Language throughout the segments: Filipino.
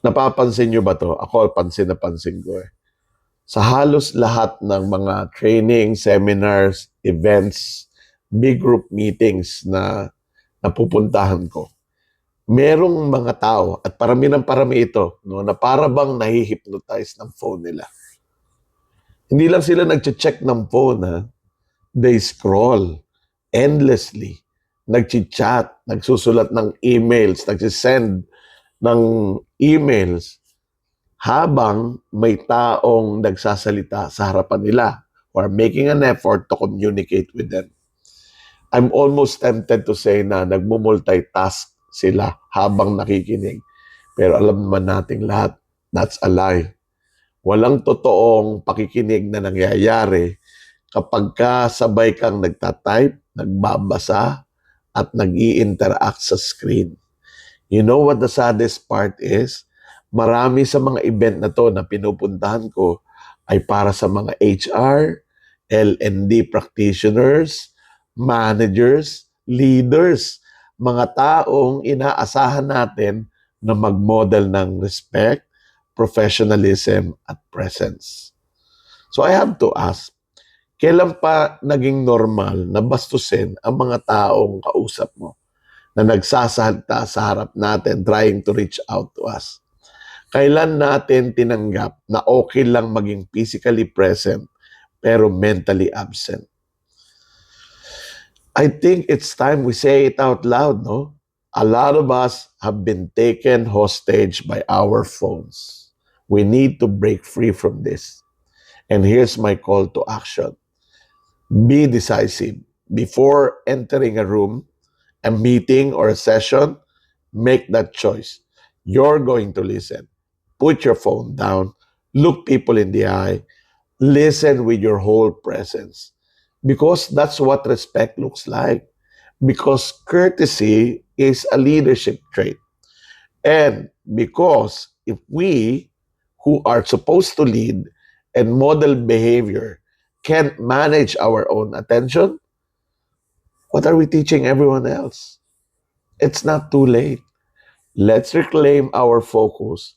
Napapansin nyo ba to? Ako, pansin na pansin ko eh. Sa halos lahat ng mga training, seminars, events, big group meetings na napupuntahan ko, merong mga tao, at parami ng parami ito, no, na para bang nahihypnotize ng phone nila. Hindi lang sila nag-check ng phone, ha? They scroll endlessly, nag-chat, nagsusulat ng emails, nagsisend ng emails habang may taong nagsasalita sa harapan nila or making an effort to communicate with them. I'm almost tempted to say na nagmo-multitask sila habang nakikinig. Pero alam naman nating lahat, that's a lie. Walang totoong pakikinig na nangyayari kapag sabay kang nagtatype, nagbabasa, at nag-i-interact sa screen. You know what the saddest part is? Marami sa mga event na to na pinupuntahan ko ay para sa mga HR, L&D practitioners, managers, leaders, mga taong inaasahan natin na mag-model ng respect, professionalism, at presence. So I have to ask, kailan pa naging normal na bastusin ang mga taong kausap mo na nagsasalita sa harap natin trying to reach out to us? Kailan natin tinanggap na okay lang maging physically present pero mentally absent? I think it's time we say it out loud, no? A lot of us have been taken hostage by our phones. We need to break free from this. And here's my call to action. Be decisive. Before entering a room, a meeting, or a session, make that choice. You're going to listen. Put your phone down, look people in the eye, listen with your whole presence. Because that's what respect looks like. Because courtesy is a leadership trait. And because if we, who are supposed to lead and model behavior, can't manage our own attention, what are we teaching everyone else? It's not too late. Let's reclaim our focus.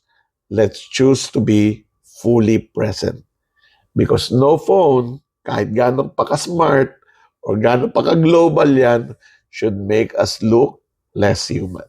Let's choose to be fully present. Because no phone, kahit gano'ng paka-smart or gano'ng paka-global yan, should make us look less human.